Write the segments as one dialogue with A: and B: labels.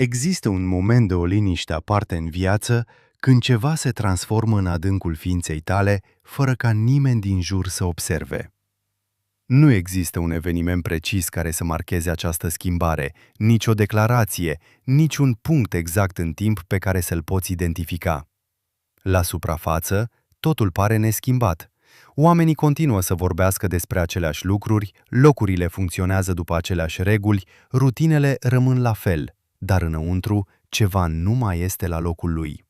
A: Există un moment de o liniște aparte în viață când ceva se transformă în adâncul ființei tale fără ca nimeni din jur să observe. Nu există un eveniment precis care să marcheze această schimbare, nici o declarație, nici un punct exact în timp pe care să-l poți identifica. La suprafață, totul pare neschimbat. Oamenii continuă să vorbească despre aceleași lucruri, locurile funcționează după aceleași reguli, rutinele rămân la fel, dar înăuntru ceva nu mai este la locul lui.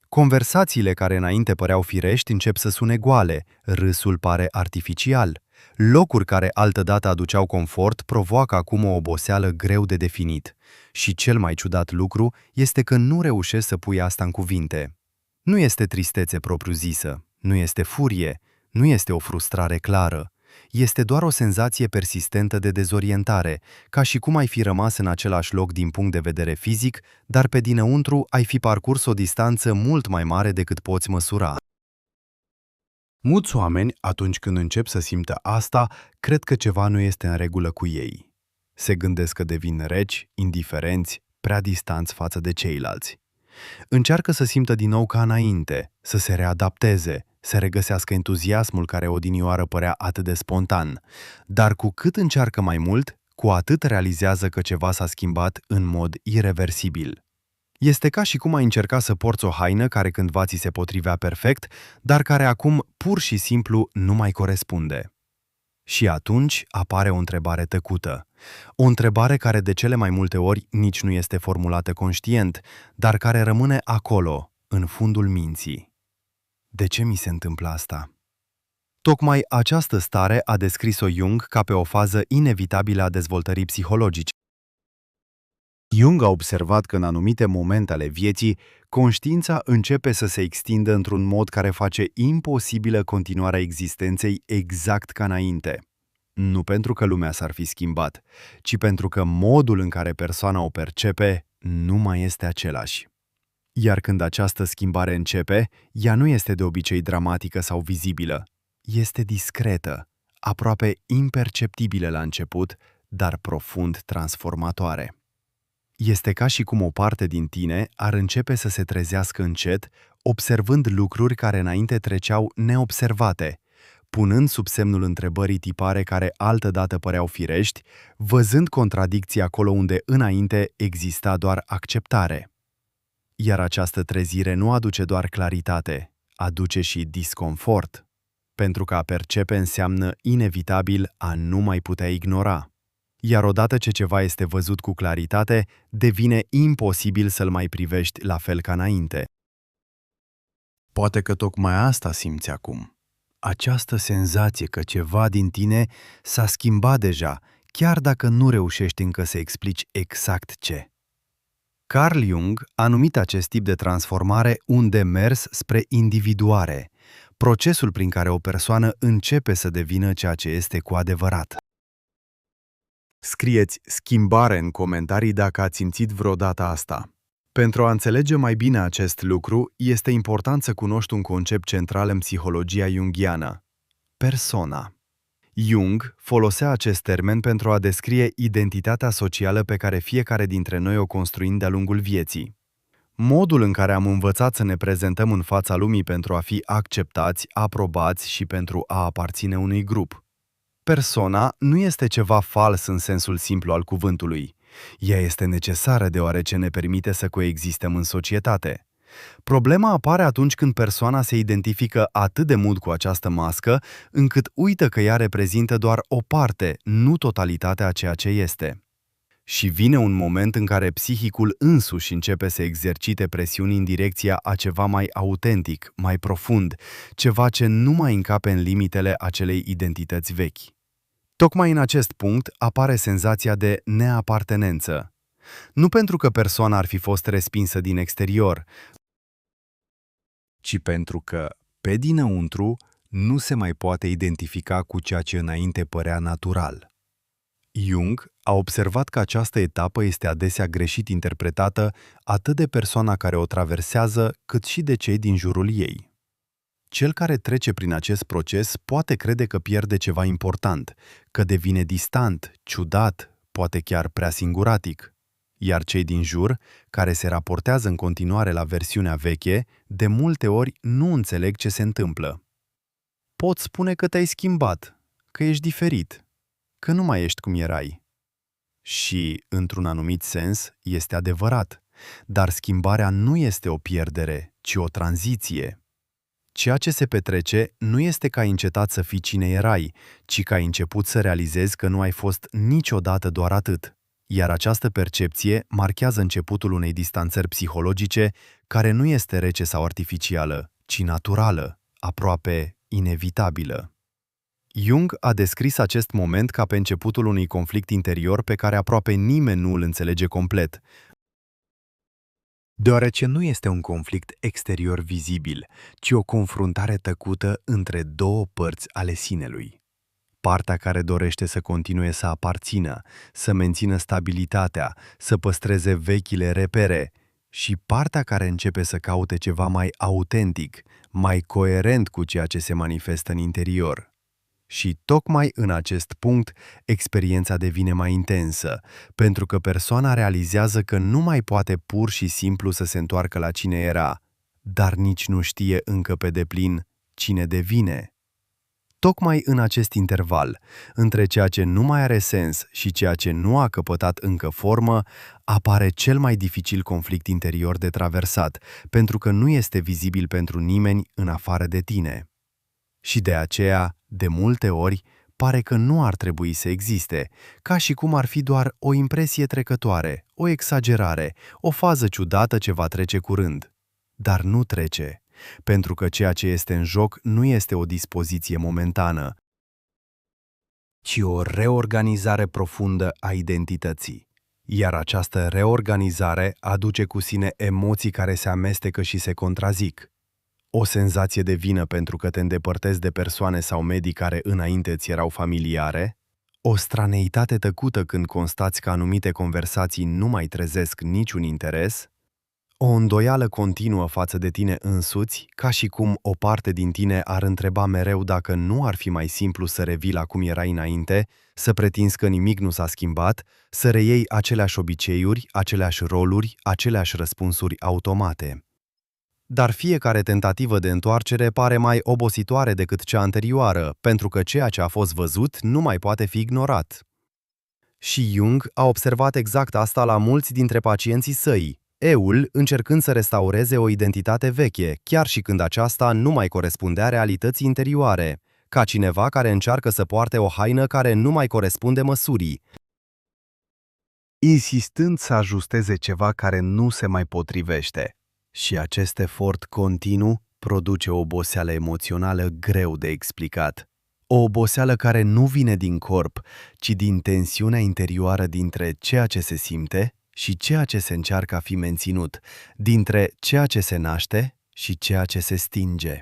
A: Conversațiile care înainte păreau firești încep să sune goale, râsul pare artificial. Locuri care altădată aduceau confort provoacă acum o oboseală greu de definit. Și cel mai ciudat lucru este că nu reușești să pui asta în cuvinte. Nu este tristețe propriu-zisă, nu este furie, nu este o frustrare clară. Este doar o senzație persistentă de dezorientare, ca și cum ai fi rămas în același loc din punct de vedere fizic, dar pe dinăuntru ai fi parcurs o distanță mult mai mare decât poți măsura. Mulți oameni, atunci când încep să simtă asta, cred că ceva nu este în regulă cu ei. Se gândesc că devin reci, indiferenți, prea distanți față de ceilalți. Încearcă să simtă din nou ca înainte, să se readapteze, să regăsească entuziasmul care odinioară părea atât de spontan. Dar cu cât încearcă mai mult, cu atât realizează că ceva s-a schimbat în mod ireversibil. Este ca și cum ai încerca să porți o haină care cândva ți se potrivea perfect, dar care acum pur și simplu nu mai corespunde. Și atunci apare o întrebare tăcută. O întrebare care de cele mai multe ori nici nu este formulată conștient, dar care rămâne acolo, în fundul minții. De ce mi se întâmplă asta? Tocmai această stare a descris-o Jung ca pe o fază inevitabilă a dezvoltării psihologice. Jung a observat că în anumite momente ale vieții, conștiința începe să se extindă într-un mod care face imposibilă continuarea existenței exact ca înainte. Nu pentru că lumea s-ar fi schimbat, ci pentru că modul în care persoana o percepe nu mai este același. Iar când această schimbare începe, ea nu este de obicei dramatică sau vizibilă. Este discretă, aproape imperceptibilă la început, dar profund transformatoare. Este ca și cum o parte din tine ar începe să se trezească încet, observând lucruri care înainte treceau neobservate, punând sub semnul întrebării tipare care altădată păreau firești, văzând contradicții acolo unde înainte exista doar acceptare. Iar această trezire nu aduce doar claritate, aduce și disconfort, pentru că a percepe înseamnă inevitabil a nu mai putea ignora. Iar odată ce ceva este văzut cu claritate, devine imposibil să-l mai privești la fel ca înainte. Poate că tocmai asta simți acum. Această senzație că ceva din tine s-a schimbat deja, chiar dacă nu reușești încă să explici exact ce. Carl Jung a numit acest tip de transformare un demers spre individuare, procesul prin care o persoană începe să devină ceea ce este cu adevărat. Scrieți schimbare în comentarii dacă ați simțit vreodată asta. Pentru a înțelege mai bine acest lucru, este important să cunoști un concept central în psihologia jungiană: persona. Jung folosea acest termen pentru a descrie identitatea socială pe care fiecare dintre noi o construim de-a lungul vieții. Modul în care am învățat să ne prezentăm în fața lumii pentru a fi acceptați, aprobați și pentru a aparține unui grup. Persona nu este ceva fals în sensul simplu al cuvântului. Ea este necesară deoarece ne permite să coexistăm în societate. Problema apare atunci când persoana se identifică atât de mult cu această mască, încât uită că ea reprezintă doar o parte, nu totalitatea a ceea ce este. Și vine un moment în care psihicul însuși începe să exercite presiuni în direcția a ceva mai autentic, mai profund, ceva ce nu mai încape în limitele acelei identități vechi. Tocmai în acest punct apare senzația de neapartenență. Nu pentru că persoana ar fi fost respinsă din exterior, ci pentru că, pe dinăuntru, nu se mai poate identifica cu ceea ce înainte părea natural. Jung a observat că această etapă este adesea greșit interpretată atât de persoana care o traversează, cât și de cei din jurul ei. Cel care trece prin acest proces poate crede că pierde ceva important, că devine distant, ciudat, poate chiar prea singuratic. iar cei din jur, care se raportează în continuare la versiunea veche, de multe ori nu înțeleg ce se întâmplă. Poți spune că te-ai schimbat, că ești diferit, că nu mai ești cum erai. Și, într-un anumit sens, este adevărat, dar schimbarea nu este o pierdere, ci o tranziție. Ceea ce se petrece nu este că ai încetat să fii cine erai, ci că ai început să realizezi că nu ai fost niciodată doar atât. Iar această percepție marchează începutul unei distanțări psihologice care nu este rece sau artificială, ci naturală, aproape inevitabilă. Jung a descris acest moment ca pe începutul unui conflict interior pe care aproape nimeni nu îl înțelege complet, deoarece nu este un conflict exterior vizibil, ci o confruntare tăcută între două părți ale sinelui. Partea care dorește să continue să aparțină, să mențină stabilitatea, să păstreze vechile repere, și partea care începe să caute ceva mai autentic, mai coerent cu ceea ce se manifestă în interior. Și tocmai în acest punct, experiența devine mai intensă, pentru că persoana realizează că nu mai poate pur și simplu să se întoarcă la cine era, dar nici nu știe încă pe deplin cine devine. Tocmai în acest interval, între ceea ce nu mai are sens și ceea ce nu a căpătat încă formă, apare cel mai dificil conflict interior de traversat, pentru că nu este vizibil pentru nimeni în afară de tine. Și de aceea, de multe ori, pare că nu ar trebui să existe, ca și cum ar fi doar o impresie trecătoare, o exagerare, o fază ciudată ce va trece curând. Dar nu trece, pentru că ceea ce este în joc nu este o dispoziție momentană, ci o reorganizare profundă a identității. Iar această reorganizare aduce cu sine emoții care se amestecă și se contrazic. O senzație de vină pentru că te îndepărtezi de persoane sau medii care înainte ți erau familiare, o straneitate tăcută când constați că anumite conversații nu mai trezesc niciun interes, o îndoială continuă față de tine însuți, ca și cum o parte din tine ar întreba mereu dacă nu ar fi mai simplu să revii la cum erai înainte, să pretinzi că nimic nu s-a schimbat, să reiei aceleași obiceiuri, aceleași roluri, aceleași răspunsuri automate. Dar fiecare tentativă de întoarcere pare mai obositoare decât cea anterioară, pentru că ceea ce a fost văzut nu mai poate fi ignorat. Și Jung a observat exact asta la mulți dintre pacienții săi, eul încercând să restaureze o identitate veche, chiar și când aceasta nu mai corespundea realității interioare, ca cineva care încearcă să poarte o haină care nu mai corespunde măsurii, insistând să ajusteze ceva care nu se mai potrivește. Și acest efort continuu produce o oboseală emoțională greu de explicat. O oboseală care nu vine din corp, ci din tensiunea interioară dintre ceea ce se simte și ceea ce se încearcă a fi menținut, dintre ceea ce se naște și ceea ce se stinge.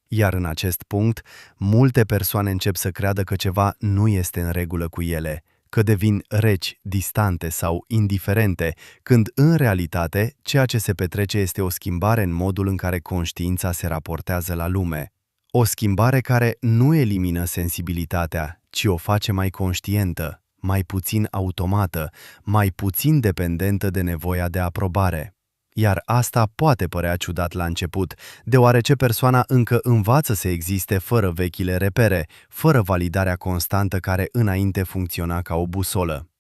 A: Iar în acest punct, multe persoane încep să creadă că ceva nu este în regulă cu ele, că devin reci, distante sau indiferente, când în realitate ceea ce se petrece este o schimbare în modul în care conștiința se raportează la lume. O schimbare care nu elimină sensibilitatea, ci o face mai conștientă, mai puțin automată, mai puțin dependentă de nevoia de aprobare. Iar asta poate părea ciudat la început, deoarece persoana încă învață să existe fără vechile repere, fără validarea constantă care înainte funcționa ca o busolă.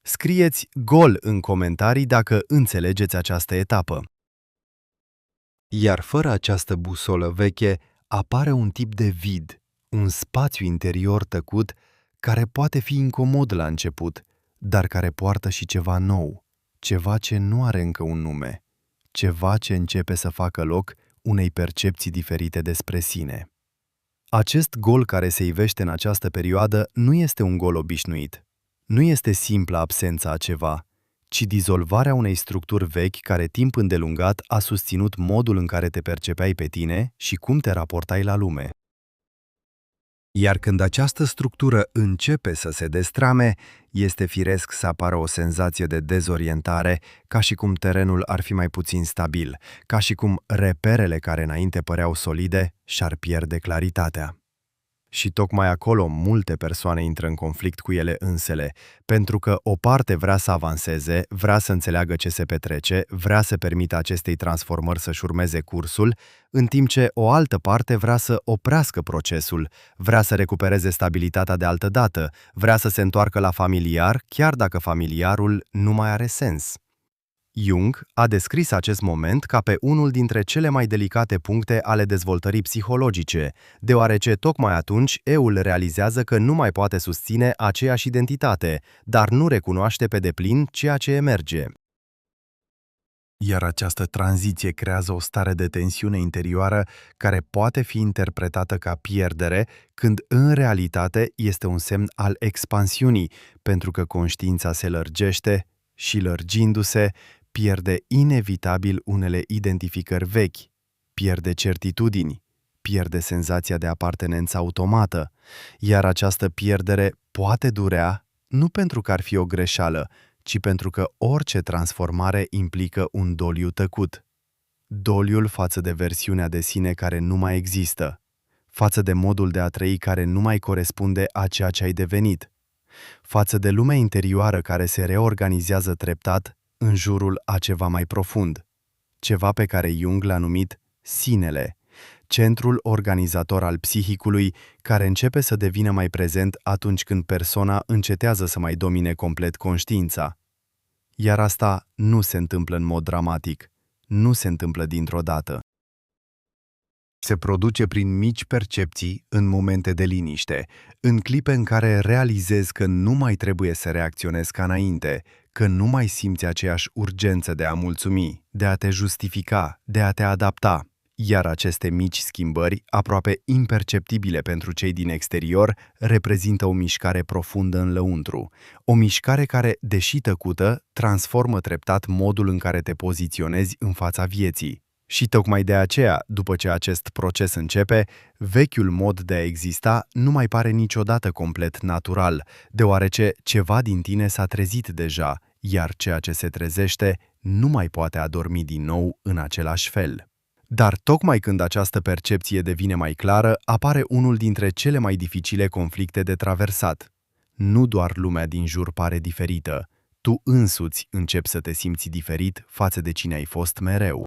A: Scrieți gol în comentarii dacă înțelegeți această etapă. Iar fără această busolă veche, apare un tip de vid, un spațiu interior tăcut, care poate fi incomod la început, dar care poartă și ceva nou, ceva ce nu are încă un nume, ceva ce începe să facă loc unei percepții diferite despre sine. Acest gol care se ivește în această perioadă nu este un gol obișnuit. Nu este simplă absența a ceva, ci dizolvarea unei structuri vechi care timp îndelungat a susținut modul în care te percepeai pe tine și cum te raportai la lume. Iar când această structură începe să se destrame, este firesc să apară o senzație de dezorientare, ca și cum terenul ar fi mai puțin stabil, ca și cum reperele care înainte păreau solide și-ar pierde claritatea. Și tocmai acolo multe persoane intră în conflict cu ele însele, pentru că o parte vrea să avanseze, vrea să înțeleagă ce se petrece, vrea să permită acestei transformări să-și urmeze cursul, în timp ce o altă parte vrea să oprească procesul, vrea să recupereze stabilitatea de altădată, vrea să se întoarcă la familiar, chiar dacă familiarul nu mai are sens. Jung a descris acest moment ca pe unul dintre cele mai delicate puncte ale dezvoltării psihologice, deoarece tocmai atunci eul realizează că nu mai poate susține aceeași identitate, dar nu recunoaște pe deplin ceea ce emerge. Iar această tranziție creează o stare de tensiune interioară care poate fi interpretată ca pierdere, când în realitate este un semn al expansiunii, pentru că conștiința se lărgește și, lărgindu-se, pierde inevitabil unele identificări vechi, pierde certitudini, pierde senzația de apartenență automată, iar această pierdere poate durea nu pentru că ar fi o greșeală, ci pentru că orice transformare implică un doliu tăcut. Doliul față de versiunea de sine care nu mai există, față de modul de a trăi care nu mai corespunde a ceea ce ai devenit, față de lumea interioară care se reorganizează treptat în jurul a ceva mai profund, ceva pe care Jung l-a numit sinele, centrul organizator al psihicului, care începe să devină mai prezent atunci când persoana încetează să mai domine complet conștiința. Iar asta nu se întâmplă în mod dramatic, nu se întâmplă dintr-o dată. Se produce prin mici percepții în momente de liniște, în clipe în care realizezi că nu mai trebuie să reacționezi ca înainte, că nu mai simți aceeași urgență de a mulțumi, de a te justifica, de a te adapta. Iar aceste mici schimbări, aproape imperceptibile pentru cei din exterior, reprezintă o mișcare profundă în lăuntru, o mișcare care, deși tăcută, transformă treptat modul în care te poziționezi în fața vieții. Și tocmai de aceea, după ce acest proces începe, vechiul mod de a exista nu mai pare niciodată complet natural, deoarece ceva din tine s-a trezit deja, iar ceea ce se trezește nu mai poate adormi din nou în același fel. Dar tocmai când această percepție devine mai clară, apare unul dintre cele mai dificile conflicte de traversat. Nu doar lumea din jur pare diferită, tu însuți începi să te simți diferit față de cine ai fost mereu.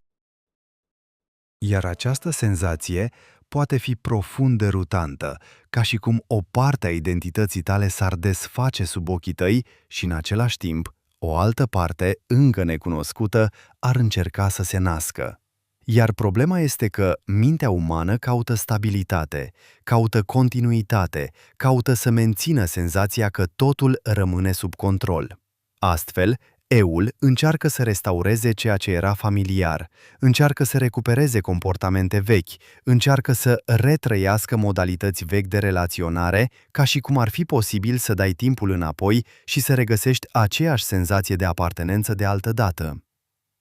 A: Iar această senzație poate fi profund derutantă, ca și cum o parte a identității tale s-ar desface sub ochii tăi și, în același timp, o altă parte, încă necunoscută, ar încerca să se nască. Iar problema este că mintea umană caută stabilitate, caută continuitate, caută să mențină senzația că totul rămâne sub control. Astfel, eul încearcă să restaureze ceea ce era familiar, încearcă să recupereze comportamente vechi, încearcă să retrăiască modalități vechi de relaționare, ca și cum ar fi posibil să dai timpul înapoi și să regăsești aceeași senzație de apartenență de altădată.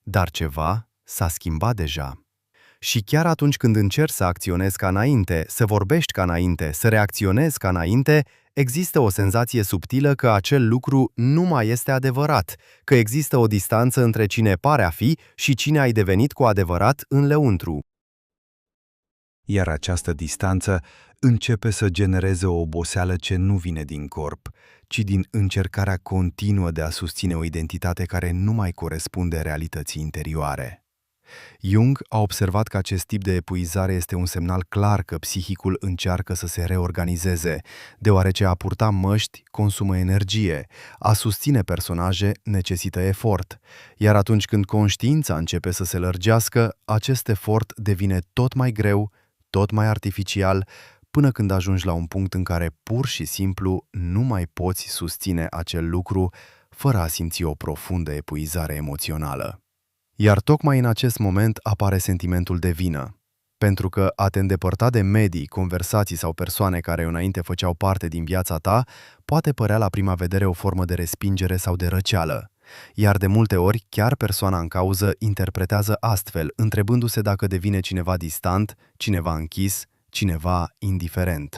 A: Dar ceva s-a schimbat deja. Și chiar atunci când încerci să acționezi ca înainte, să vorbești ca înainte, să reacționezi ca înainte, există o senzație subtilă că acel lucru nu mai este adevărat, că există o distanță între cine pare a fi și cine ai devenit cu adevărat în lăuntru. Iar această distanță începe să genereze o oboseală ce nu vine din corp, ci din încercarea continuă de a susține o identitate care nu mai corespunde realității interioare. Jung a observat că acest tip de epuizare este un semnal clar că psihicul încearcă să se reorganizeze, deoarece a purta măști consumă energie, a susține personaje necesită efort, iar atunci când conștiința începe să se lărgească, acest efort devine tot mai greu, tot mai artificial, până când ajungi la un punct în care pur și simplu nu mai poți susține acel lucru fără a simți o profundă epuizare emoțională. Iar tocmai în acest moment apare sentimentul de vină, pentru că a te îndepărta de medii, conversații sau persoane care înainte făceau parte din viața ta poate părea la prima vedere o formă de respingere sau de răceală, iar de multe ori chiar persoana în cauză interpretează astfel, întrebându-se dacă devine cineva distant, cineva închis, cineva indiferent.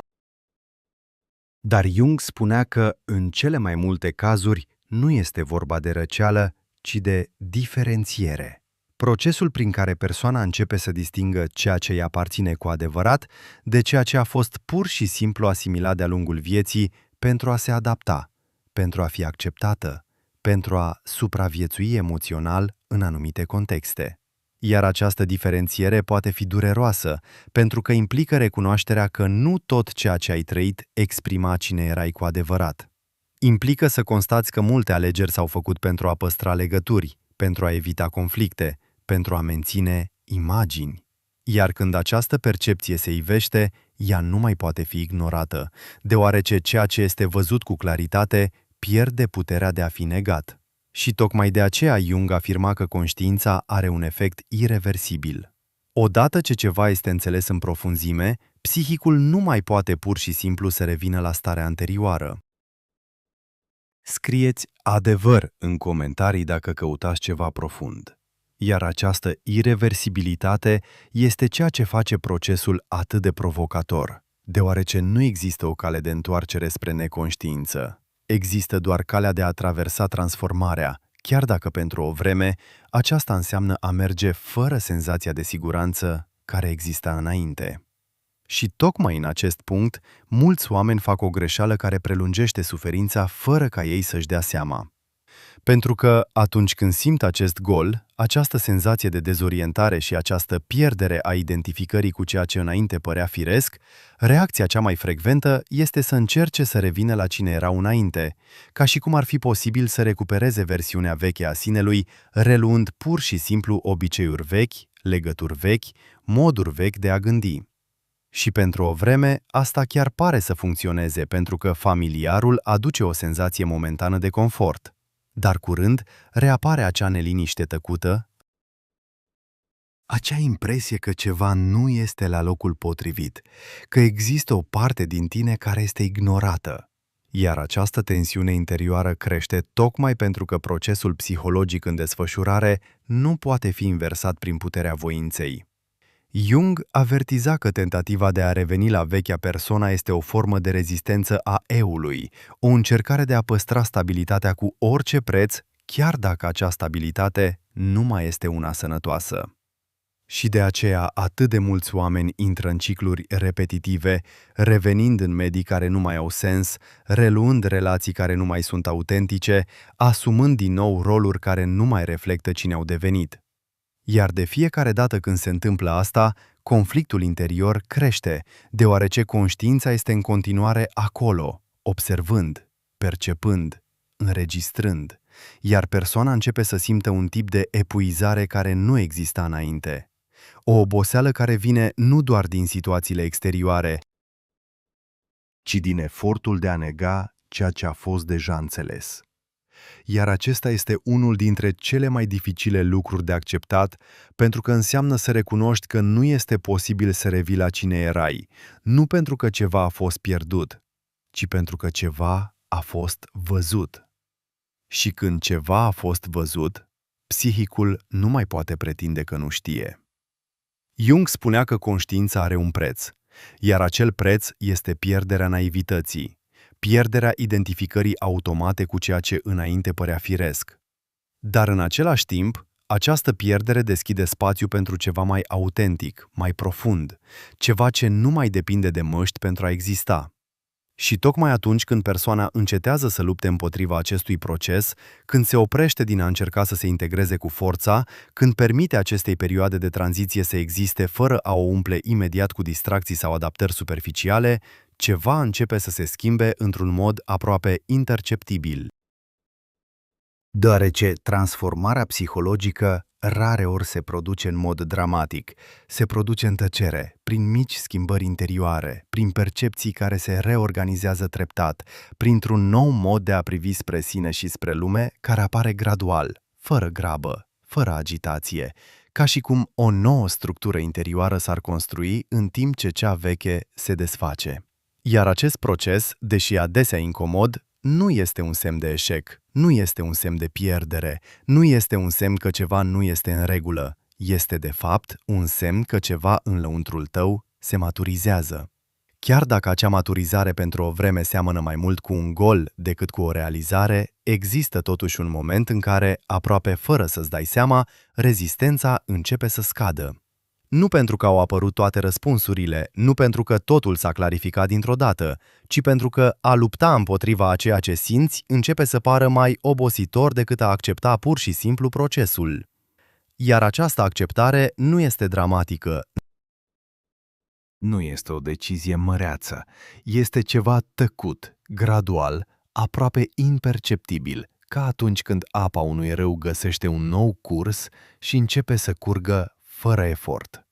A: Dar Jung spunea că, în cele mai multe cazuri, nu este vorba de răceală, ci de diferențiere. procesul prin care persoana începe să distingă ceea ce îi aparține cu adevărat de ceea ce a fost pur și simplu asimilat de-a lungul vieții pentru a se adapta, pentru a fi acceptată, pentru a supraviețui emoțional în anumite contexte. Iar această diferențiere poate fi dureroasă, pentru că implică recunoașterea că nu tot ceea ce ai trăit exprima cine erai cu adevărat. Implică să constați că multe alegeri s-au făcut pentru a păstra legături, pentru a evita conflicte, pentru a menține imagini. Iar când această percepție se ivește, ea nu mai poate fi ignorată, deoarece ceea ce este văzut cu claritate pierde puterea de a fi negat. Și tocmai de aceea Jung afirma că conștiința are un efect ireversibil. Odată ce ceva este înțeles în profunzime, psihicul nu mai poate pur și simplu să revină la starea anterioară. Scrieți adevăr în comentarii dacă căutați ceva profund. Iar această ireversibilitate este ceea ce face procesul atât de provocator, deoarece nu există o cale de întoarcere spre neconștiință. Există doar calea de a traversa transformarea, chiar dacă pentru o vreme aceasta înseamnă a merge fără senzația de siguranță care exista înainte. Și tocmai în acest punct, mulți oameni fac o greșeală care prelungește suferința fără ca ei să-și dea seama. Pentru că atunci când simt acest gol, această senzație de dezorientare și această pierdere a identificării cu ceea ce înainte părea firesc, reacția cea mai frecventă este să încerce să revină la cine erau înainte, ca și cum ar fi posibil să recupereze versiunea veche a sinelui, reluând pur și simplu obiceiuri vechi, legături vechi, moduri vechi de a gândi. Și pentru o vreme, asta chiar pare să funcționeze, pentru că familiarul aduce o senzație momentană de confort. Dar curând reapare acea neliniște tăcută, acea impresie că ceva nu este la locul potrivit, că există o parte din tine care este ignorată. Iar această tensiune interioară crește tocmai pentru că procesul psihologic în desfășurare nu poate fi inversat prin puterea voinței. Jung avertiza că tentativa de a reveni la vechea persoană este o formă de rezistență a eului, o încercare de a păstra stabilitatea cu orice preț, chiar dacă acea stabilitate nu mai este una sănătoasă. Și de aceea atât de mulți oameni intră în cicluri repetitive, revenind în medii care nu mai au sens, reluând relații care nu mai sunt autentice, asumând din nou roluri care nu mai reflectă cine au devenit. Iar de fiecare dată când se întâmplă asta, conflictul interior crește, deoarece conștiința este în continuare acolo, observând, percepând, înregistrând, iar persoana începe să simtă un tip de epuizare care nu exista înainte. O oboseală care vine nu doar din situațiile exterioare, ci din efortul de a nega ceea ce a fost deja înțeles. Iar acesta este unul dintre cele mai dificile lucruri de acceptat, pentru că înseamnă să recunoști că nu este posibil să revii la cine erai, nu pentru că ceva a fost pierdut, ci pentru că ceva a fost văzut. Și când ceva a fost văzut, psihicul nu mai poate pretinde că nu știe. Jung spunea că conștiința are un preț, iar acel preț este pierderea naivității, pierderea identificării automate cu ceea ce înainte părea firesc. Dar în același timp, această pierdere deschide spațiu pentru ceva mai autentic, mai profund, ceva ce nu mai depinde de măști pentru a exista. Și tocmai atunci când persoana încetează să lupte împotriva acestui proces, când se oprește din a încerca să se integreze cu forța, când permite acestei perioade de tranziție să existe fără a o umple imediat cu distracții sau adaptări superficiale, ceva începe să se schimbe într-un mod aproape imperceptibil. Deoarece transformarea psihologică rareori se produce în mod dramatic, se produce în tăcere, prin mici schimbări interioare, prin percepții care se reorganizează treptat, printr-un nou mod de a privi spre sine și spre lume care apare gradual, fără grabă, fără agitație, ca și cum o nouă structură interioară s-ar construi în timp ce cea veche se desface. Iar acest proces, deși adesea incomod, nu este un semn de eșec, nu este un semn de pierdere, nu este un semn că ceva nu este în regulă, este de fapt un semn că ceva în lăuntrul tău se maturizează. Chiar dacă acea maturizare pentru o vreme seamănă mai mult cu un gol decât cu o realizare, există totuși un moment în care, aproape fără să-ți dai seama, rezistența începe să scadă. Nu pentru că au apărut toate răspunsurile, nu pentru că totul s-a clarificat dintr-o dată, ci pentru că a lupta împotriva a ceea ce simți începe să pară mai obositor decât a accepta pur și simplu procesul. Iar această acceptare nu este dramatică. Nu este o decizie măreață, este ceva tăcut, gradual, aproape imperceptibil, ca atunci când apa unui râu găsește un nou curs și începe să curgă fără efort.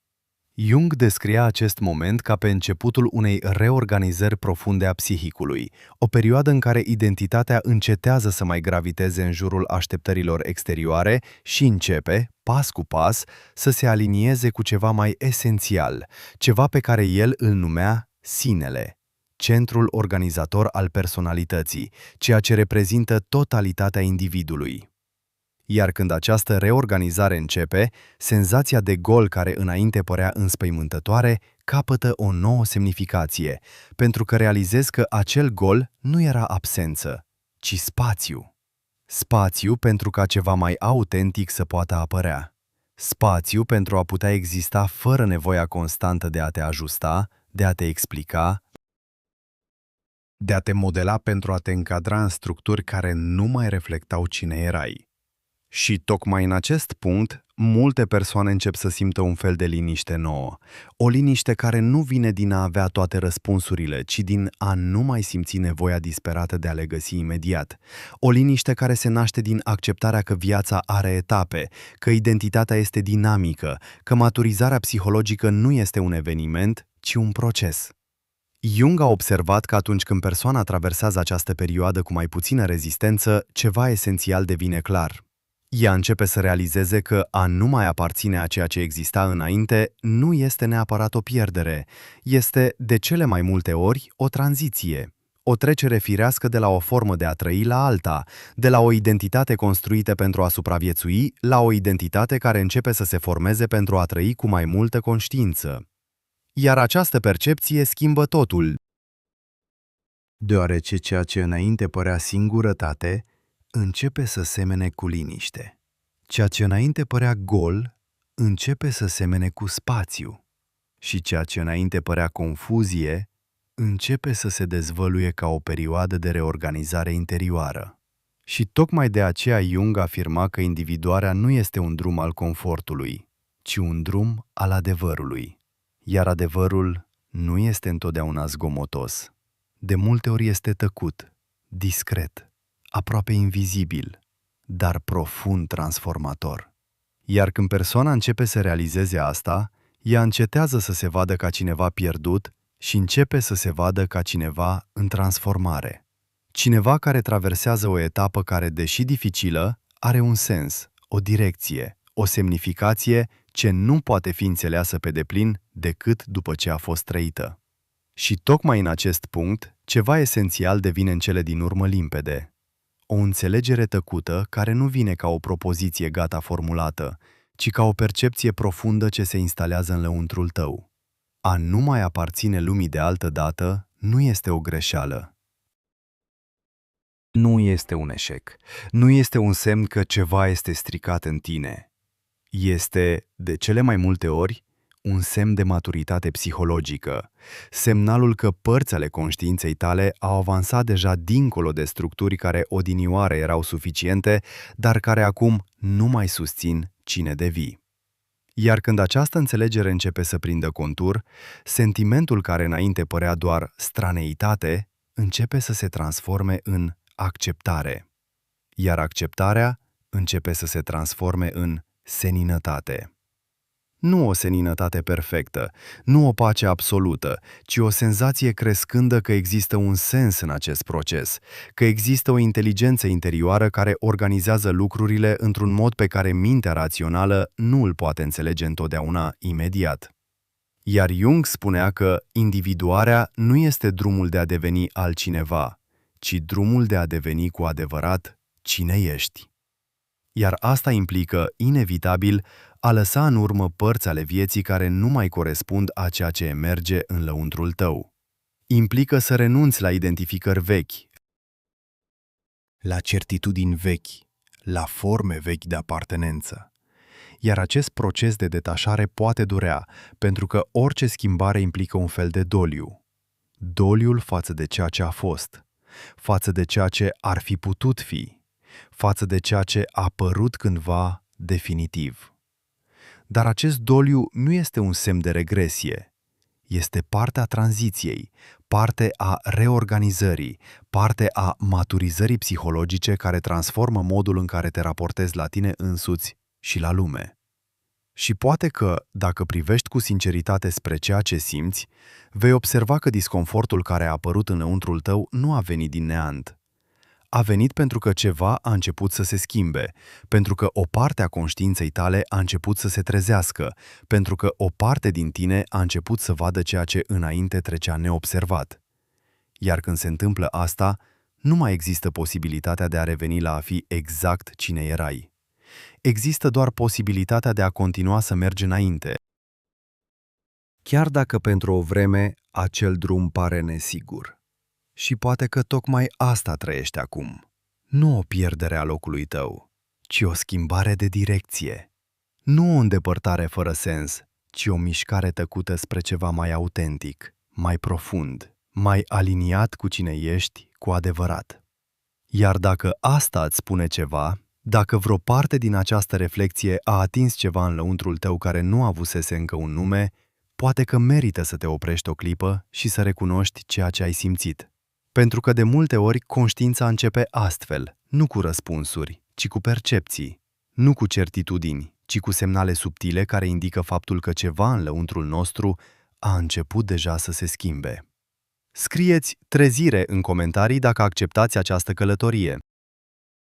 A: Jung descria acest moment ca pe începutul unei reorganizări profunde a psihicului, o perioadă în care identitatea încetează să mai graviteze în jurul așteptărilor exterioare și începe, pas cu pas, să se alinieze cu ceva mai esențial, ceva pe care el îl numea sinele, centrul organizator al personalității, ceea ce reprezintă totalitatea individului. Iar când această reorganizare începe, senzația de gol care înainte părea înspăimântătoare capătă o nouă semnificație, pentru că realizezi că acel gol nu era absență, ci spațiu. Spațiu pentru ca ceva mai autentic să poată apărea. Spațiu pentru a putea exista fără nevoia constantă de a te ajusta, de a te explica, de a te modela pentru a te încadra în structuri care nu mai reflectau cine erai. Și tocmai în acest punct, multe persoane încep să simtă un fel de liniște nouă. O liniște care nu vine din a avea toate răspunsurile, ci din a nu mai simți nevoia disperată de a le găsi imediat. O liniște care se naște din acceptarea că viața are etape, că identitatea este dinamică, că maturizarea psihologică nu este un eveniment, ci un proces. Jung a observat că atunci când persoana traversează această perioadă cu mai puțină rezistență, ceva esențial devine clar. Ea începe să realizeze că a nu mai aparține a ceea ce exista înainte nu este neapărat o pierdere, este, de cele mai multe ori, o tranziție, o trecere firească de la o formă de a trăi la alta, de la o identitate construită pentru a supraviețui la o identitate care începe să se formeze pentru a trăi cu mai multă conștiință. Iar această percepție schimbă totul, deoarece ceea ce înainte părea singurătate începe să semene cu liniște. Ceea ce înainte părea gol începe să semene cu spațiu. Și ceea ce înainte părea confuzie începe să se dezvăluie ca o perioadă de reorganizare interioară. Și tocmai de aceea Jung afirma că individuarea nu este un drum al confortului, ci un drum al adevărului. Iar adevărul nu este întotdeauna zgomotos. De multe ori este tăcut, discret, aproape invizibil, dar profund transformator. Iar când persoana începe să realizeze asta, ea încetează să se vadă ca cineva pierdut și începe să se vadă ca cineva în transformare. Cineva care traversează o etapă care, deși dificilă, are un sens, o direcție, o semnificație ce nu poate fi înțeleasă pe deplin decât după ce a fost trăită. Și tocmai în acest punct, ceva esențial devine în cele din urmă limpede. O înțelegere tăcută care nu vine ca o propoziție gata formulată, ci ca o percepție profundă ce se instalează în lăuntrul tău. A nu mai aparține lumii de altă dată nu este o greșeală. Nu este un eșec. Nu este un semn că ceva este stricat în tine. Este, de cele mai multe ori, un semn de maturitate psihologică, semnalul că părți ale conștiinței tale au avansat deja dincolo de structuri care odinioare erau suficiente, dar care acum nu mai susțin cine devii. Iar când această înțelegere începe să prindă contur, sentimentul care înainte părea doar straneitate începe să se transforme în acceptare, iar acceptarea începe să se transforme în seninătate. Nu o seninătate perfectă, nu o pace absolută, ci o senzație crescândă că există un sens în acest proces, că există o inteligență interioară care organizează lucrurile într-un mod pe care mintea rațională nu îl poate înțelege întotdeauna imediat. Iar Jung spunea că individuarea nu este drumul de a deveni altcineva, ci drumul de a deveni cu adevărat cine ești. Iar asta implică, inevitabil, a lăsa în urmă părți ale vieții care nu mai corespund a ceea ce emerge în lăuntrul tău. Implică să renunți la identificări vechi, la certitudini vechi, la forme vechi de apartenență. Iar acest proces de detașare poate durea, pentru că orice schimbare implică un fel de doliu. Doliul față de ceea ce a fost, față de ceea ce ar fi putut fi, față de ceea ce a părut cândva definitiv. Dar acest doliu nu este un semn de regresie. Este parte a tranziției, parte a reorganizării, parte a maturizării psihologice care transformă modul în care te raportezi la tine însuți și la lume. Și poate că, dacă privești cu sinceritate spre ceea ce simți, vei observa că disconfortul care a apărut înăuntrul tău nu a venit din neant. A venit pentru că ceva a început să se schimbe, pentru că o parte a conștiinței tale a început să se trezească, pentru că o parte din tine a început să vadă ceea ce înainte trecea neobservat. Iar când se întâmplă asta, nu mai există posibilitatea de a reveni la a fi exact cine erai. Există doar posibilitatea de a continua să mergi înainte, chiar dacă pentru o vreme acel drum pare nesigur. Și poate că tocmai asta trăiești acum. Nu o pierdere a locului tău, ci o schimbare de direcție. Nu o îndepărtare fără sens, ci o mișcare tăcută spre ceva mai autentic, mai profund, mai aliniat cu cine ești cu adevărat. Iar dacă asta îți spune ceva, dacă vreo parte din această reflecție a atins ceva în lăuntrul tău care nu avusese încă un nume, poate că merită să te oprești o clipă și să recunoști ceea ce ai simțit. Pentru că de multe ori conștiința începe astfel, nu cu răspunsuri, ci cu percepții, nu cu certitudini, ci cu semnale subtile care indică faptul că ceva în lăuntrul nostru a început deja să se schimbe. Scrieți trezire în comentarii dacă acceptați această călătorie.